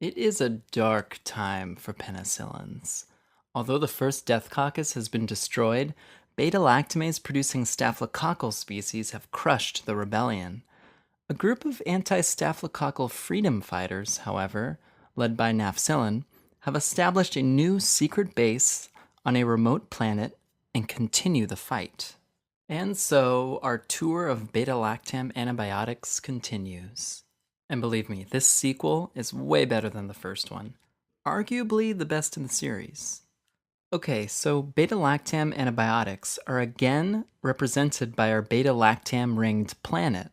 It is a dark time for penicillins. Although the first death coccus has been destroyed, beta-lactamase producing staphylococcal species have crushed the rebellion. A group of anti-staphylococcal freedom fighters, however, led by nafcillin, have established a new secret base on a remote planet and continue the fight. And so our tour of beta-lactam antibiotics continues. And believe me, this sequel is way better than the first one. Arguably the best in the series. Okay, so beta-lactam antibiotics are again represented by our beta-lactam ringed planet.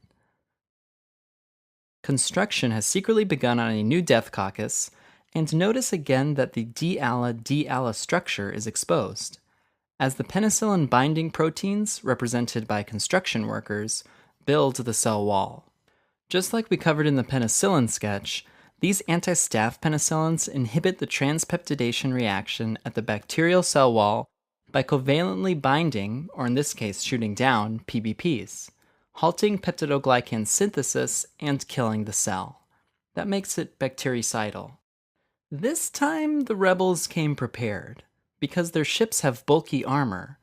Construction has secretly begun on a new death coccus, and notice again that the D-ala structure is exposed, as the penicillin binding proteins, represented by construction workers, build the cell wall. Just like we covered in the penicillin sketch, these anti-staph penicillins inhibit the transpeptidation reaction at the bacterial cell wall by covalently binding, or in this case shooting down, PBPs, halting peptidoglycan synthesis and killing the cell. That makes it bactericidal. This time the rebels came prepared, because their ships have bulky armor,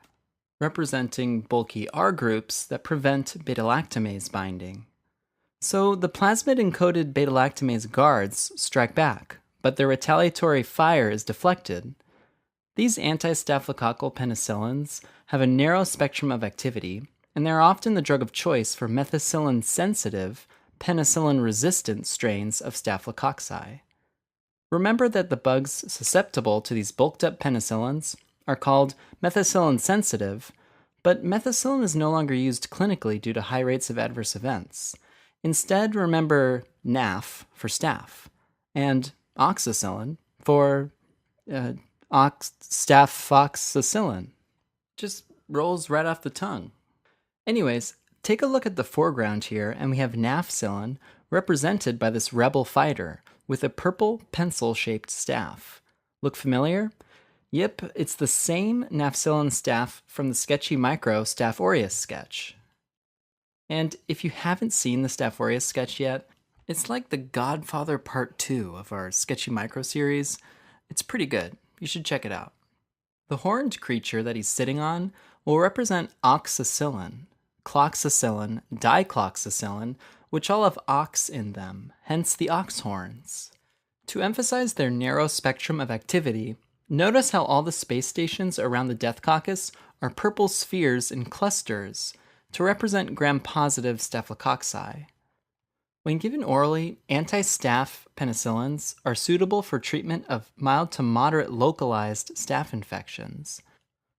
representing bulky R groups that prevent beta-lactamase binding. So the plasmid-encoded beta-lactamase guards strike back, but their retaliatory fire is deflected. These anti-staphylococcal penicillins have a narrow spectrum of activity, and they're often the drug of choice for methicillin-sensitive, penicillin-resistant strains of staphylococci. Remember that the bugs susceptible to these bulked-up penicillins are called methicillin-sensitive, but methicillin is no longer used clinically due to high rates of adverse events. Instead, remember NAF for staph, and oxacillin for staphyloxacillin. Just rolls right off the tongue. Anyways, take a look at the foreground here, and we have nafcillin represented by this rebel fighter with a purple pencil-shaped staff. Look familiar? Yep, it's the same nafcillin staff from the sketchy micro Staph aureus sketch. And if you haven't seen the Staph aureus sketch yet, it's like the Godfather Part 2 of our Sketchy Micro series. It's pretty good. You should check it out. The horned creature that he's sitting on will represent oxacillin, cloxacillin, dicloxacillin, which all have ox in them, hence the ox horns. To emphasize their narrow spectrum of activity, notice how all the space stations around the death coccus are purple spheres in clusters, to represent gram-positive staphylococci. When given orally, anti-staph penicillins are suitable for treatment of mild to moderate localized staph infections.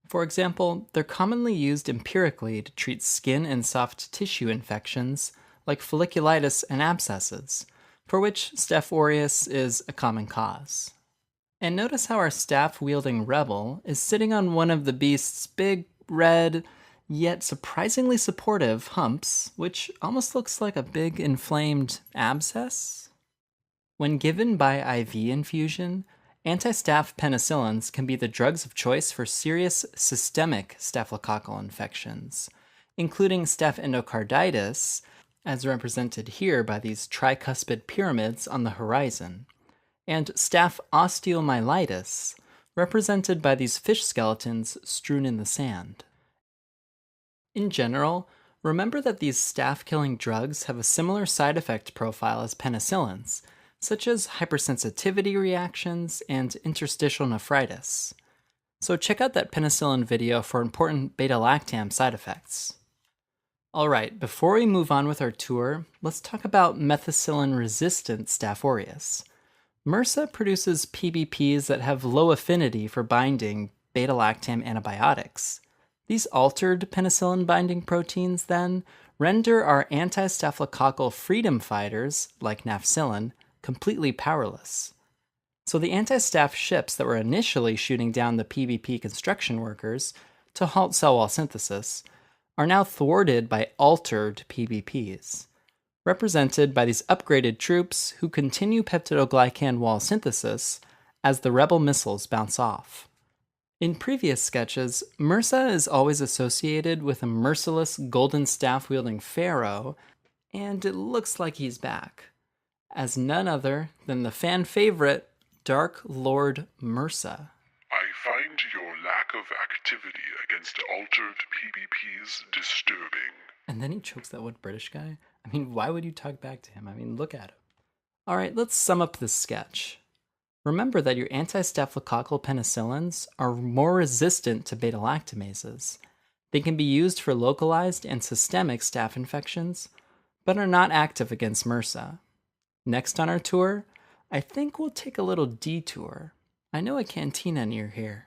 For example, they're commonly used empirically to treat skin and soft tissue infections like folliculitis and abscesses, for which Staph aureus is a common cause. And notice how our staff-wielding rebel is sitting on one of the beast's big, red, yet surprisingly supportive humps, which almost looks like a big inflamed abscess. When given by IV infusion, anti-staph penicillins can be the drugs of choice for serious systemic staphylococcal infections, including staph endocarditis, as represented here by these tricuspid pyramids on the horizon, and staph osteomyelitis, represented by these fish skeletons strewn in the sand. In general, remember that these staph-killing drugs have a similar side effect profile as penicillins, such as hypersensitivity reactions and interstitial nephritis. So check out that penicillin video for important beta-lactam side effects. Alright, before we move on with our tour, let's talk about methicillin-resistant Staph aureus. MRSA produces PBPs that have low affinity for binding beta-lactam antibiotics. These altered penicillin binding proteins, then, render our anti-staphylococcal freedom fighters, like nafcillin, completely powerless. So the anti-staph ships that were initially shooting down the PBP construction workers to halt cell wall synthesis are now thwarted by altered PBPs, represented by these upgraded troops who continue peptidoglycan wall synthesis as the rebel missiles bounce off. In previous sketches, MRSA is always associated with a merciless golden staff-wielding pharaoh, and it looks like he's back. as none other than the fan favorite, Dark Lord Mursa. I find your lack of activity against altered PvPs disturbing. And then he chokes that one British guy. I mean, why would you talk back to him? I mean, look at him. All right, let's sum up this sketch. Remember that your anti-staphylococcal penicillins are more resistant to beta-lactamases. They can be used for localized and systemic staph infections, but are not active against MRSA. Next on our tour, I think we'll take a little detour. I know a cantina near here.